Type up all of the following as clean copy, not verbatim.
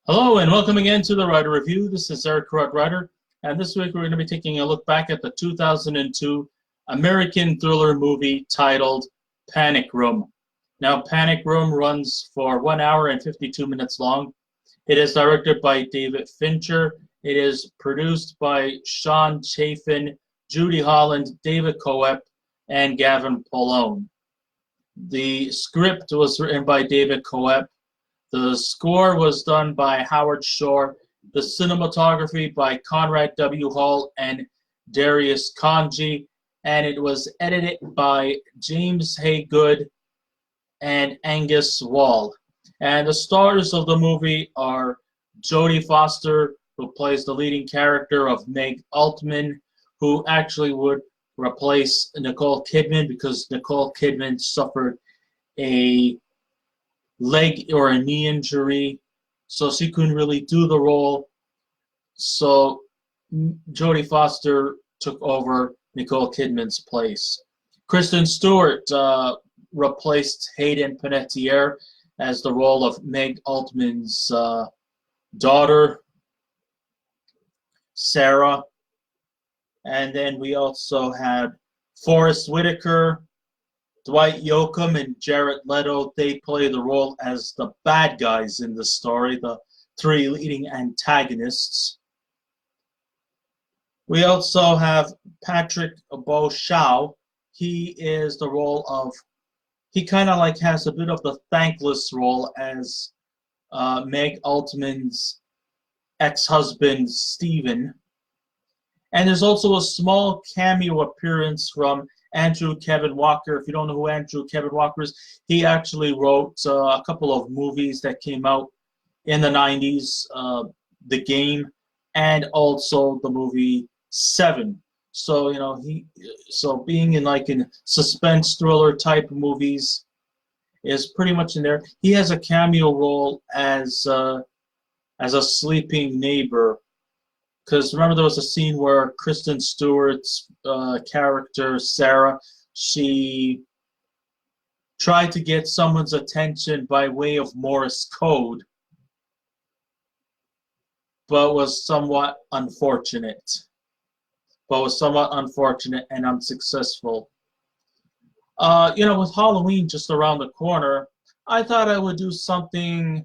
Hello and welcome again to the Writer Review. This is Eric Rudd Writer, and this week we're going to be taking a look back at the 2002 American thriller movie titled Panic Room. Now, Panic Room runs for 1 hour and 52 minutes long. It is directed by David Fincher. It is produced by Sean Chafin, Judy Holland, David Coep, and Gavin Polone. The script was written by David Coep. The score was done by Howard Shore, the cinematography by Conrad W. Hall and Darius Kanji, and it was edited by James Haygood and Angus Wall. And the stars of the movie are Jodie Foster, who plays the leading character of Meg Altman, who actually would replace Nicole Kidman because Nicole Kidman suffered a leg or a knee injury, so she couldn't really do the role. So Jodie Foster took over Nicole Kidman's place. Kristen Stewart replaced Hayden Panettiere as the role of Meg Altman's daughter, Sarah. And then we also had Forrest Whitaker, Dwight Yoakam, and Jared Leto. They play the role as the bad guys in the story, the three leading antagonists. We also have Patrick Bauchau. He is the role of, he kind of like has a bit of the thankless role as Meg Altman's ex-husband, Stephen. And there's also a small cameo appearance from Andrew Kevin Walker. If you don't know who Andrew Kevin Walker is, he actually wrote a couple of movies that came out in the 90s, The Game, and also the movie Seven. So, you know, so being in suspense thriller type movies is pretty much in there. He has a cameo role as a sleeping neighbor. Because remember, there was a scene where Kristen Stewart's character, Sarah, she tried to get someone's attention by way of Morse code, but was somewhat unfortunate. And unsuccessful. With Halloween just around the corner, I thought I would do something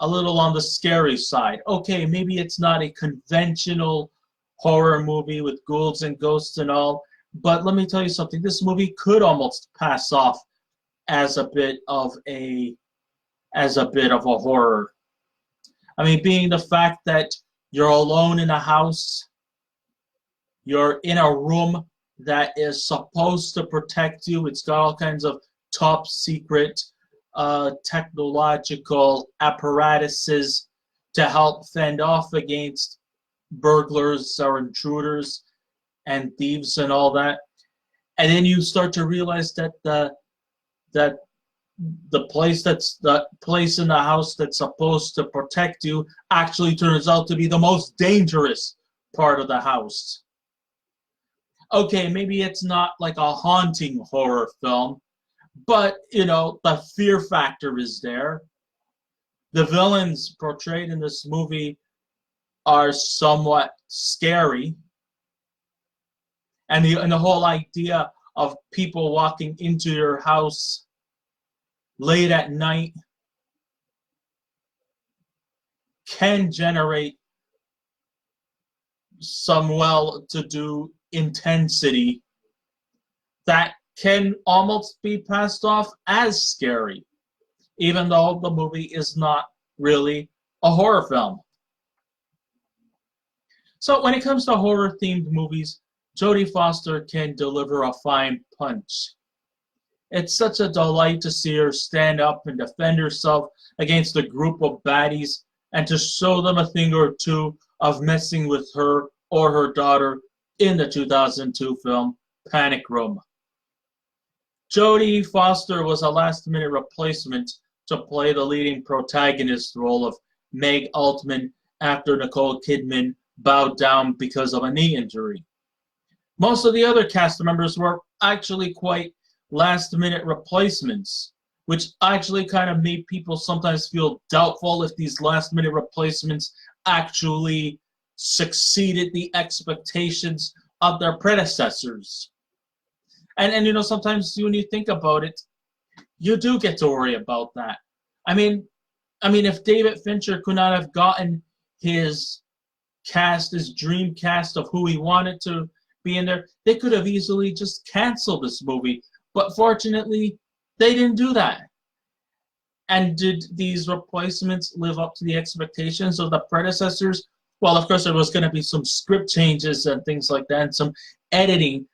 a little on the scary side. Okay, maybe it's not a conventional horror movie with ghouls and ghosts and all, but let me tell you something. This movie could almost pass off as a bit of a horror. I mean, being the fact that you're alone in a house, you're in a room that is supposed to protect you. It's got all kinds of top secret technological apparatuses to help fend off against burglars or intruders and thieves and all that. And then you start to realize that the place in the house that's supposed to protect you actually turns out to be the most dangerous part of the house. Okay, maybe it's not like a haunting horror film, but, the fear factor is there. The villains portrayed in this movie are somewhat scary. And the whole idea of people walking into your house late at night can generate some well-to-do intensity that can almost be passed off as scary, even though the movie is not really a horror film. So when it comes to horror-themed movies, Jodie Foster can deliver a fine punch. It's such a delight to see her stand up and defend herself against a group of baddies and to show them a thing or two of messing with her or her daughter in the 2002 film Panic Room. Jodie Foster was a last-minute replacement to play the leading protagonist role of Meg Altman after Nicole Kidman bowed down because of a knee injury. Most of the other cast members were actually quite last-minute replacements. which actually kind of made people sometimes feel doubtful if these last-minute replacements actually succeeded the expectations of their predecessors. And you know, sometimes when you think about it, you do get to worry about that. I mean, if David Fincher could not have gotten his cast, his dream cast of who he wanted to be in there, they could have easily just canceled this movie. But fortunately, they didn't do that. And did these replacements live up to the expectations of the predecessors? Well, of course, there was going to be some script changes and things like that, and some editing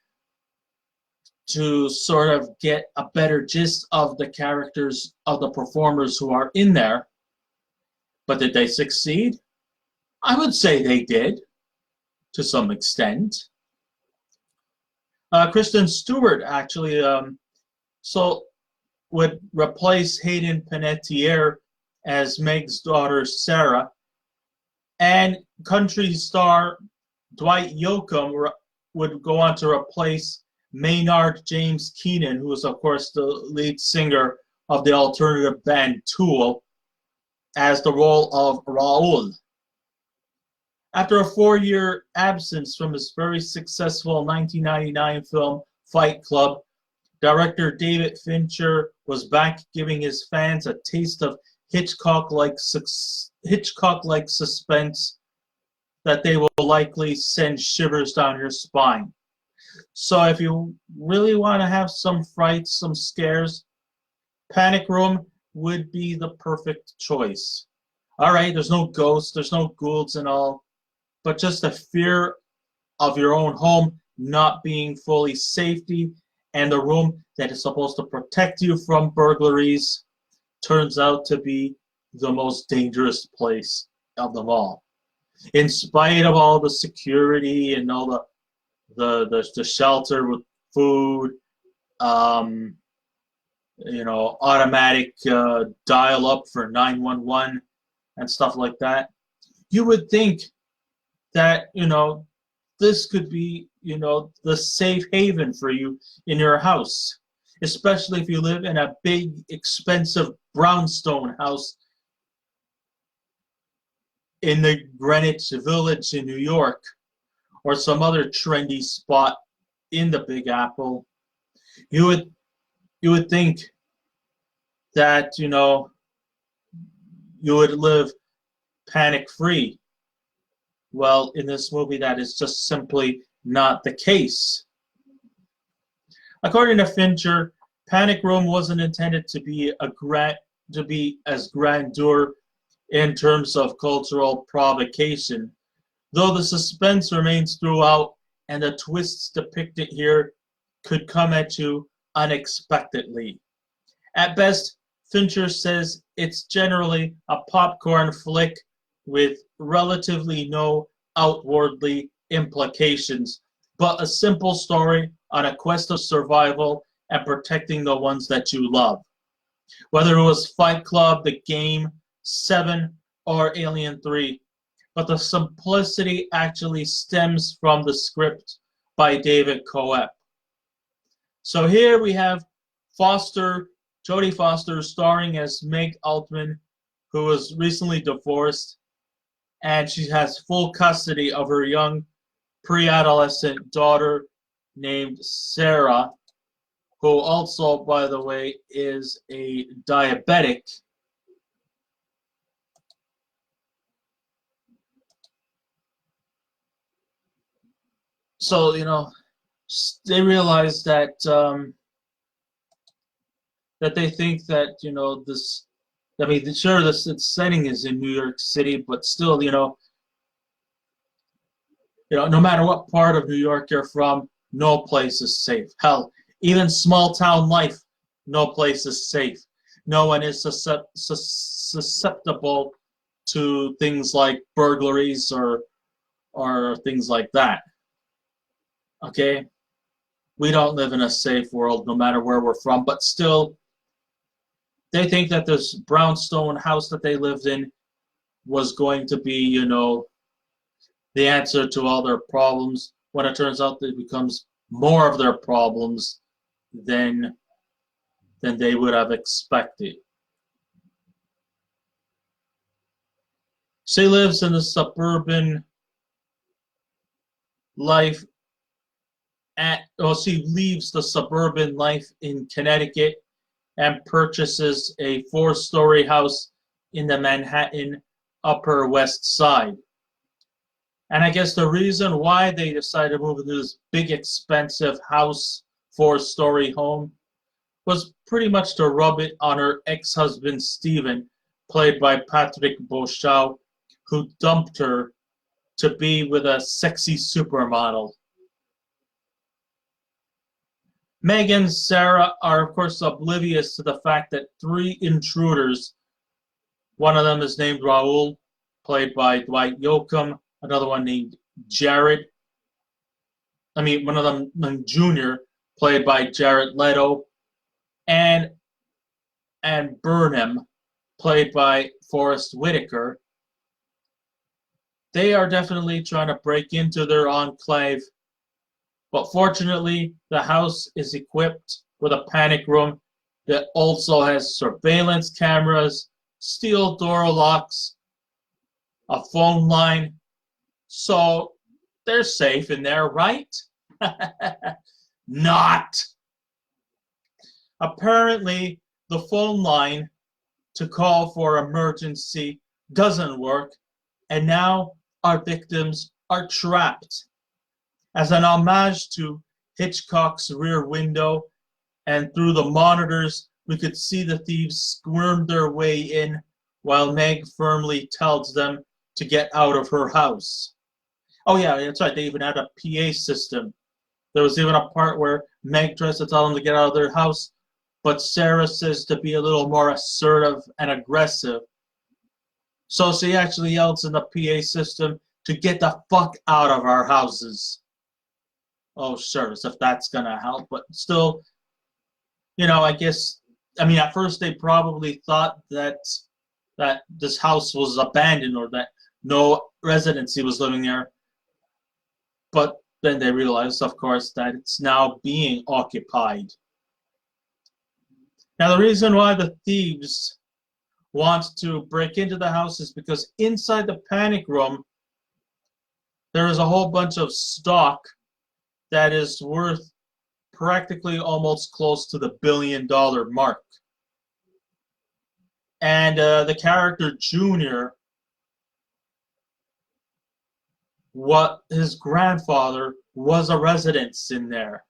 to sort of get a better gist of the characters of the performers who are in there. But did they succeed? I would say they did, to some extent. Kristen Stewart actually would replace Hayden Panettiere as Meg's daughter Sarah, and country star Dwight Yoakam would go on to replace Maynard James Keenan, who is, of course, the lead singer of the alternative band Tool, as the role of Raoul. After a 4-year absence from his very successful 1999 film Fight Club, director David Fincher was back, giving his fans a taste of Hitchcock-like suspense that they will likely send shivers down your spine. So if you really want to have some frights, some scares, Panic Room would be the perfect choice. All right, there's no ghosts, there's no ghouls and all, but just the fear of your own home not being fully safety, and the room that is supposed to protect you from burglaries turns out to be the most dangerous place of them all. In spite of all the security and all the shelter with food, you know, automatic dial-up for 911 and stuff like that, you would think that, you know, this could be, you know, the safe haven for you in your house, especially if you live in a big, expensive brownstone house in the Greenwich Village in New York, or some other trendy spot in the Big Apple. You would think that, you know, you would live panic-free. Well, in this movie, that is just simply not the case. According to Fincher, Panic Room wasn't intended to be as grandeur in terms of cultural provocation, though the suspense remains throughout, and the twists depicted here could come at you unexpectedly. At best, Fincher says it's generally a popcorn flick with relatively no outwardly implications, but a simple story on a quest of survival and protecting the ones that you love. Whether it was Fight Club, The Game, Seven, or Alien 3, but the simplicity actually stems from the script by David Coep. So here we have Jodie Foster starring as Meg Altman, who was recently divorced, and she has full custody of her young pre-adolescent daughter named Sarah, who also, by the way, is a diabetic. So, you know, they realize that that they think that, you know, this, I mean, sure, this setting is in New York City, but still, you know, no matter what part of New York you're from, no place is safe. Hell, even small town life, no place is safe. No one is susceptible to things like burglaries or things like that. Okay? We don't live in a safe world no matter where we're from, but still, they think that this brownstone house that they lived in was going to be, you know, the answer to all their problems, when it turns out that it becomes more of their problems than than they would have expected. She lives in a suburban life she leaves the suburban life in Connecticut and purchases a 4-story house in the Manhattan Upper West Side. And I guess the reason why they decided to move into this big, expensive house, 4-story home, was pretty much to rub it on her ex-husband, Steven, played by Patrick Bauchau, who dumped her to be with a sexy supermodel. Meg and Sarah are, of course, oblivious to the fact that 3 intruders, one of them is named Raoul, played by Dwight Yoakam, another one named one of them named Junior, played by Jared Leto, and Burnham, played by Forrest Whitaker. They are definitely trying to break into their enclave. But fortunately, the house is equipped with a panic room that also has surveillance cameras, steel door locks, a phone line. So they're safe in there, right? Not. Apparently, the phone line to call for emergency doesn't work, and now our victims are trapped. As an homage to Hitchcock's Rear Window, and through the monitors, we could see the thieves squirm their way in while Meg firmly tells them to get out of her house. Oh yeah, that's right, they even had a PA system. There was even a part where Meg tries to tell them to get out of their house, but Sarah says to be a little more assertive and aggressive. So she actually yells in the PA system to get the fuck out of our houses. Oh, sure, as if that's going to help. But still, I guess, at first they probably thought that this house was abandoned or that no residency was living there. But then they realized, of course, that it's now being occupied. Now, the reason why the thieves want to break into the house is because inside the panic room, there is a whole bunch of stock that is worth practically almost close to the $1 billion mark. And the character Junior, his grandfather was a resident in there.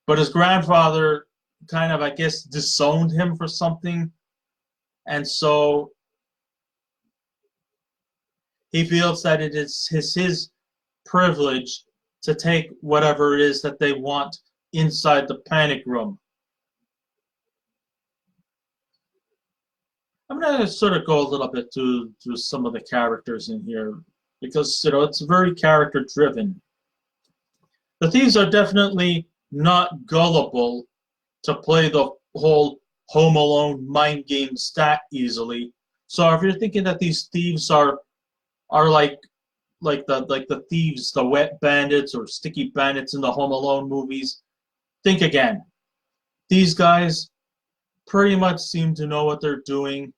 But his grandfather kind of, I guess, disowned him for something. And so he feels that it is his privilege to take whatever it is that they want inside the panic room. I'm going to sort of go a little bit through some of the characters in here because, it's very character driven. The thieves are definitely not gullible to play the whole Home Alone mind game stat easily. So if you're thinking that these thieves are like the thieves, the wet bandits or sticky bandits in the Home Alone movies, think again. These guys pretty much seem to know what they're doing.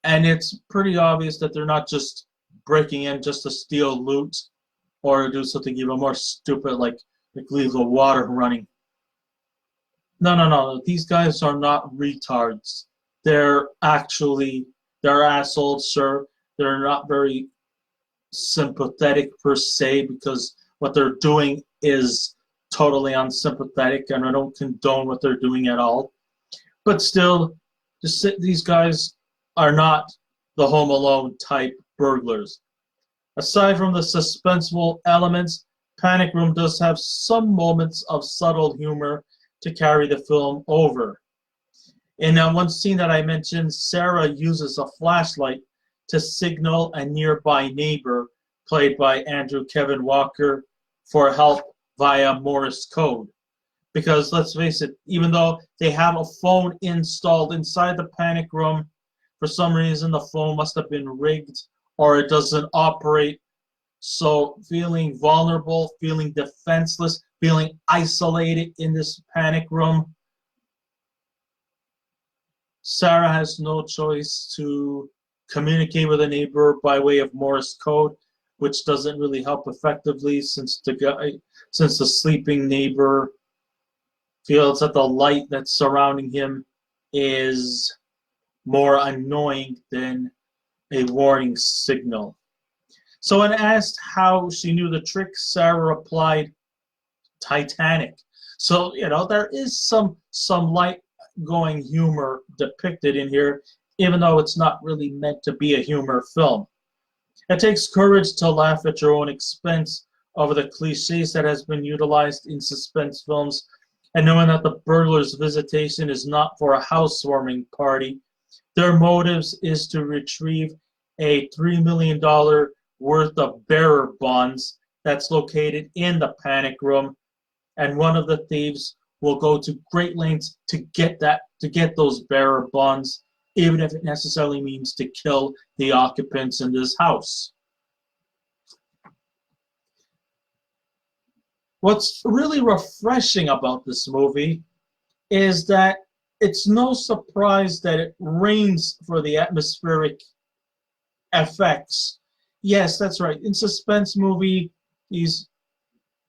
And it's pretty obvious that they're not just breaking in just to steal loot or do something even more stupid like leave the water running. No. These guys are not retards. They're assholes, sure. They're not very sympathetic per se because what they're doing is totally unsympathetic and I don't condone what they're doing at all. But still, these guys are not the Home Alone type burglars. Aside from the suspenseful elements, Panic Room does have some moments of subtle humor to carry the film over. In one scene that I mentioned, Sarah uses a flashlight to signal a nearby neighbor, played by Andrew Kevin Walker, for help via Morse code. Because let's face it, even though they have a phone installed inside the panic room, for some reason the phone must have been rigged or it doesn't operate. So feeling vulnerable, feeling defenseless, feeling isolated in this panic room. Sarah has no choice to communicate with a neighbor by way of Morse code, which doesn't really help effectively since the sleeping neighbor feels that the light that's surrounding him is more annoying than a warning signal. So when asked how she knew the trick, Sarah replied, Titanic. So, there is some light-going humor depicted in here, even though it's not really meant to be a humor film. It takes courage to laugh at your own expense over the cliches that has been utilized in suspense films, and knowing that the burglar's visitation is not for a housewarming party. Their motives is to retrieve a $3 million worth of bearer bonds that's located in the panic room, and one of the thieves will go to great lengths to get those bearer bonds, even if it necessarily means to kill the occupants in this house. What's really refreshing about this movie is that it's no surprise that it rains for the atmospheric effects. Yes, that's right. In suspense movies,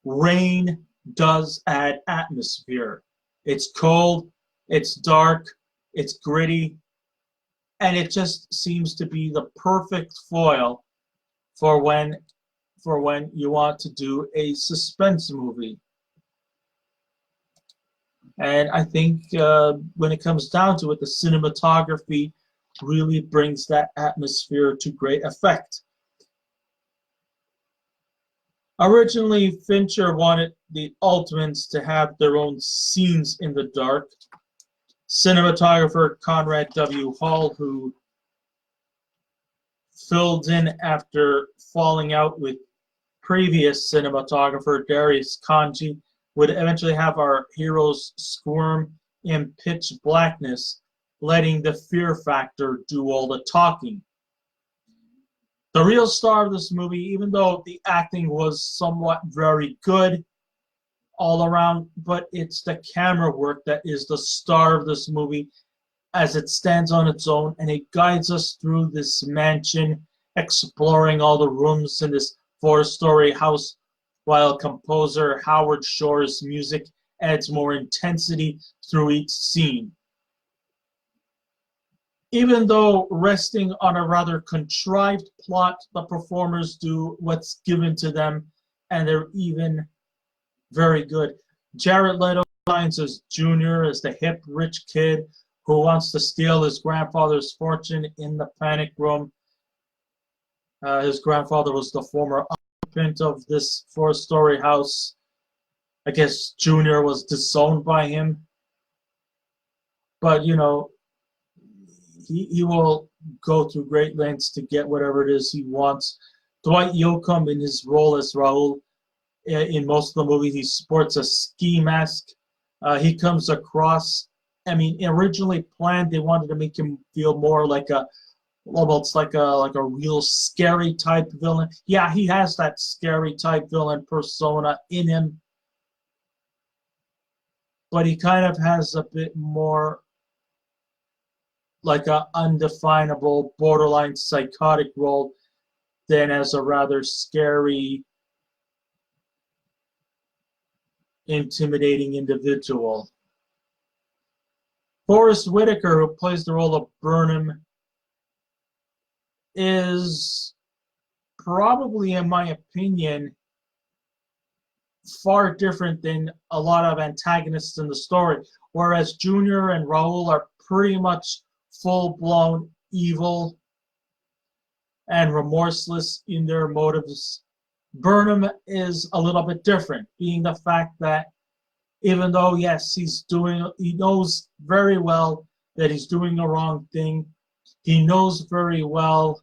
rain does add atmosphere. It's cold, it's dark, it's gritty, and it just seems to be the perfect foil for when you want to do a suspense movie. And I think when it comes down to it, the cinematography really brings that atmosphere to great effect. Originally, Fincher wanted the Altmans to have their own scenes in the dark. Cinematographer Conrad W. Hall, who filled in after falling out with previous cinematographer Darius Kanji, would eventually have our heroes squirm in pitch blackness, letting the fear factor do all the talking. The real star of this movie, even though the acting was somewhat very good all around, but it's the camera work that is the star of this movie, as it stands on its own, and it guides us through this mansion, exploring all the rooms in this 4-story house, while composer Howard Shore's music adds more intensity through each scene. Even though resting on a rather contrived plot, the performers do what's given to them, and they're even very good. Jared Leto shines as Junior, as the hip, rich kid who wants to steal his grandfather's fortune in the panic room. His grandfather was the former occupant of this 4-story house. I guess Junior was disowned by him. But, he will go through great lengths to get whatever it is he wants. Dwight Yoakam, in his role as Raoul, in most of the movie, he sports a ski mask. He comes across, originally planned, they wanted to make him feel more like almost like a real scary type villain. Yeah, he has that scary type villain persona in him, but he kind of has a bit more like a undefinable, borderline psychotic role than as a rather scary, intimidating individual. Forrest Whitaker, who plays the role of Burnham, is probably, in my opinion, far different than a lot of antagonists in the story, whereas Junior and Raoul are pretty much full-blown evil and remorseless in their motives. Burnham is a little bit different, being the fact that even though, yes, he knows very well that he's doing the wrong thing, he knows very well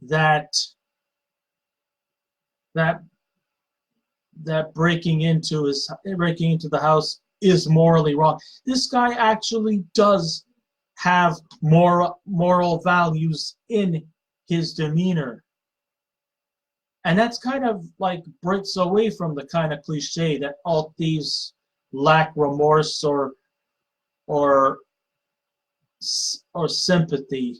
that breaking into the house is morally wrong. This guy actually does have moral values in his demeanor. And that's kind of like breaks away from the kind of cliche that all thieves lack remorse or or sympathy.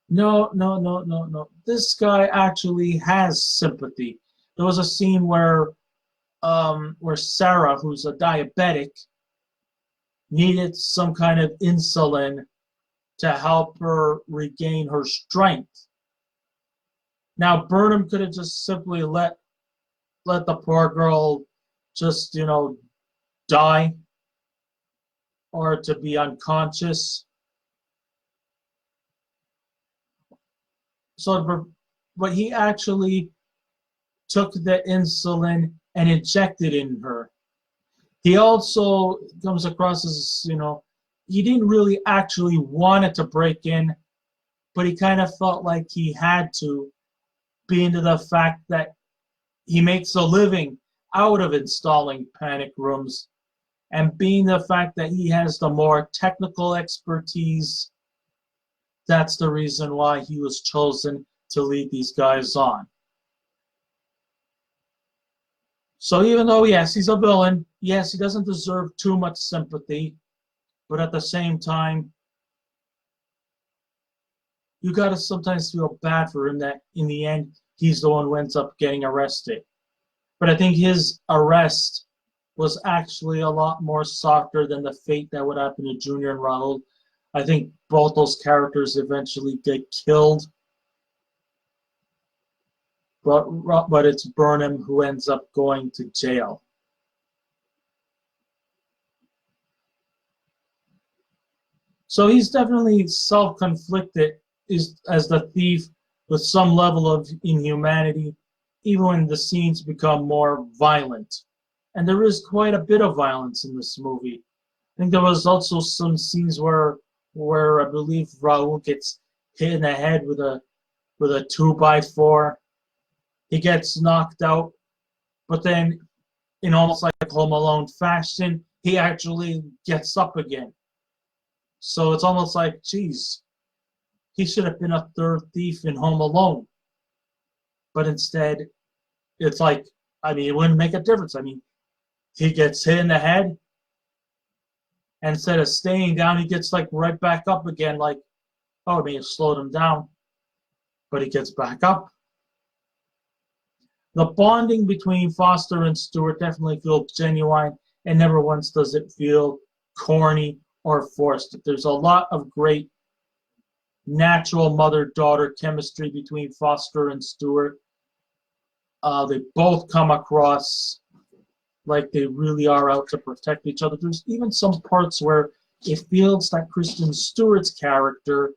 No, no, no, no, no. This guy actually has sympathy. There was a scene where Sarah, who's a diabetic, needed some kind of insulin to help her regain her strength. Now Burnham could have just simply let the poor girl just, die or to be unconscious. So, but he actually took the insulin and injected in her. He also comes across as, he didn't really actually want it to break in, but he kind of felt like he had to, being to the fact that he makes a living out of installing panic rooms, and being the fact that he has the more technical expertise. That's the reason why he was chosen to lead these guys on. So even though, yes, he's a villain, yes, he doesn't deserve too much sympathy, but at the same time, you got to sometimes feel bad for him that in the end, he's the one who ends up getting arrested. But I think his arrest was actually a lot more softer than the fate that would happen to Junior and Raul. I think both those characters eventually get killed. But it's Burnham who ends up going to jail. So he's definitely self-conflicted as the thief with some level of inhumanity, even when the scenes become more violent. And there is quite a bit of violence in this movie. I think there was also some scenes where I believe Raul gets hit in the head with a 2x4. He gets knocked out, but then in almost like Home Alone fashion, he actually gets up again. So it's almost like, geez, he should have been a third thief in Home Alone. But instead, it's like, it wouldn't make a difference. He gets hit in the head, and instead of staying down, he gets like right back up again, like, oh, it slowed him down. But he gets back up. The bonding between Foster and Stewart definitely feels genuine, and never once does it feel corny or forced. There's a lot of great natural mother-daughter chemistry between Foster and Stewart. They both come across like they really are out to protect each other. There's even some parts where it feels that Kristen Stewart's character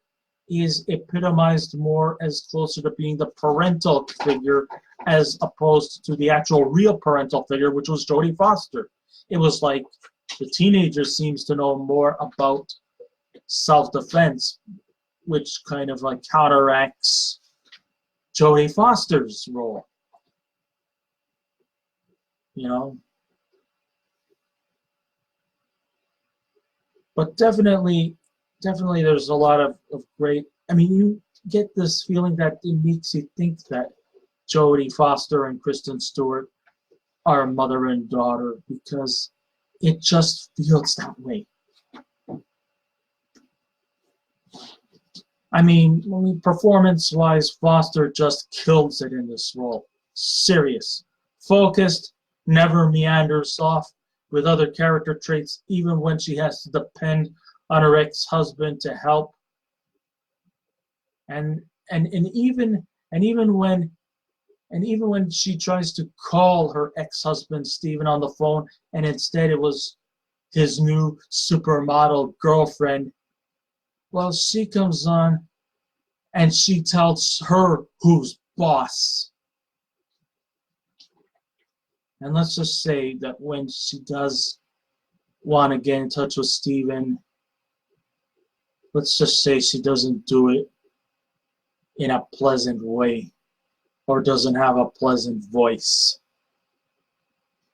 is epitomized more as closer to being the parental figure as opposed to the actual real parental figure, which was Jodie Foster. It was like the teenager seems to know more about self-defense, which kind of like counteracts Jodie Foster's role. But definitely there's a lot of great, you get this feeling that it makes you think that Jodie Foster and Kristen Stewart are mother and daughter, because it just feels that way. Performance-wise, Foster just kills it in this role. Serious, focused, never meanders off with other character traits, even when she has to depend on her ex-husband to help. And even when she tries to call her ex-husband Stephen on the phone, and instead it was his new supermodel girlfriend, well, she comes on and she tells her who's boss. And let's just say that when she does want to get in touch with Stephen, let's just say she doesn't do it in a pleasant way, or doesn't have a pleasant voice.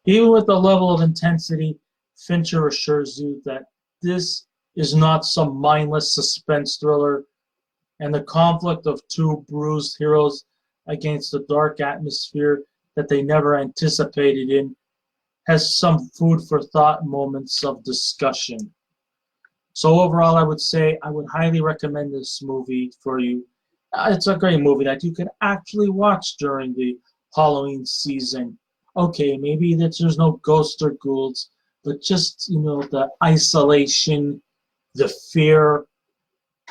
Even with the level of intensity, Fincher assures you that this is not some mindless suspense thriller, and the conflict of two bruised heroes against the dark atmosphere that they never anticipated in, has some food for thought moments of discussion. So overall, I would say I would highly recommend this movie for you. It's a great movie that you can actually watch during the Halloween season. Okay, maybe that there's no ghosts or ghouls, but just, the isolation, the fear,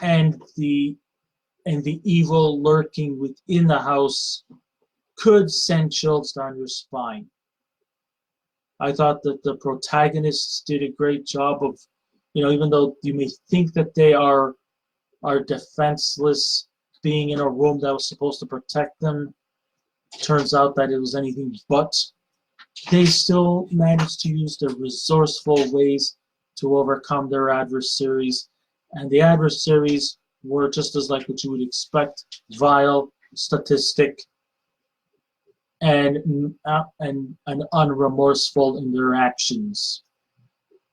and the evil lurking within the house could send chills down your spine. I thought that the protagonists did a great job of, even though you may think that they are defenseless, being in a room that was supposed to protect them, turns out that it was anything but. They still managed to use their resourceful ways to overcome their adversaries, and the adversaries were just as like what you would expect: vile, statistic, and unremorseful in their actions.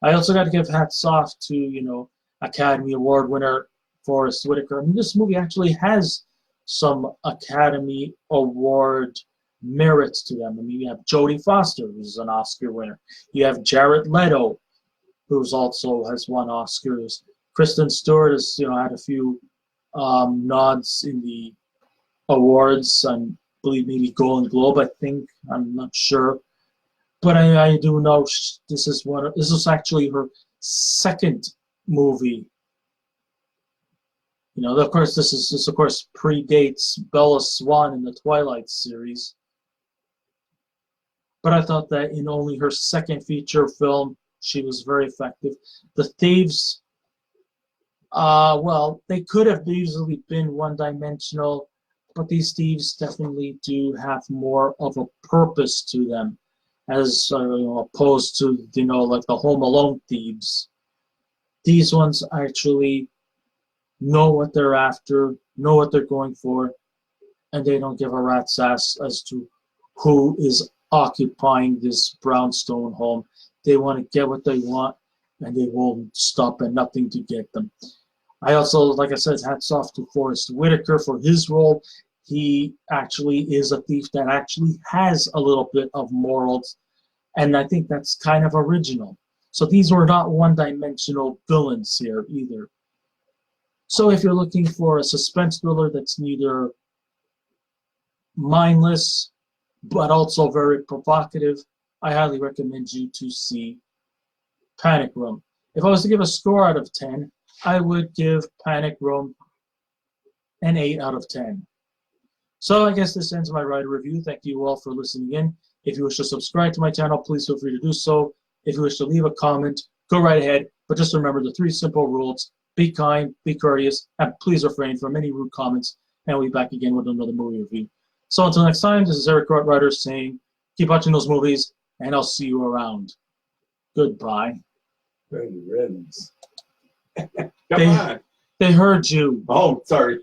I also got to give hats off to Academy Award winner Forest Whitaker. I mean, this movie actually has some Academy Award merits to them. I mean, you have Jodie Foster, who's an Oscar winner. You have Jared Leto, who's also has won Oscars. Kristen Stewart has had a few nods in the awards. I believe maybe Golden Globe. I think, I'm not sure, but I do know this is actually her second movie. Of course, this of course predates Bella Swan in the Twilight series. But I thought that in only her second feature film, she was very effective. The thieves, well, they could have easily been one-dimensional, but these thieves definitely do have more of a purpose to them, as opposed to like the Home Alone thieves. These ones actually know what they're after, know what they're going for, and they don't give a rat's ass as to who is occupying this brownstone home. They want to get what they want, and they won't stop at nothing to get them. I also, like I said, hats off to Forest Whitaker for his role. He actually is a thief that actually has a little bit of morals, and I think that's kind of original. So these were not one-dimensional villains here either. So if you're looking for a suspense thriller that's neither mindless but also very provocative, I highly recommend you to see Panic Room. If I was to give a score out of 10, I would give Panic Room an 8 out of 10. So I guess this ends my writer review. Thank you all for listening in. If you wish to subscribe to my channel, please feel free to do so. If you wish to leave a comment, go right ahead. But just remember the 3 simple rules: be kind, be courteous, and please refrain from any rude comments. And we'll be back again with another movie review. So until next time, this is Eric Writer saying, keep watching those movies, and I'll see you around. Goodbye. Good riddance. Come They- on. They heard you. Oh, sorry.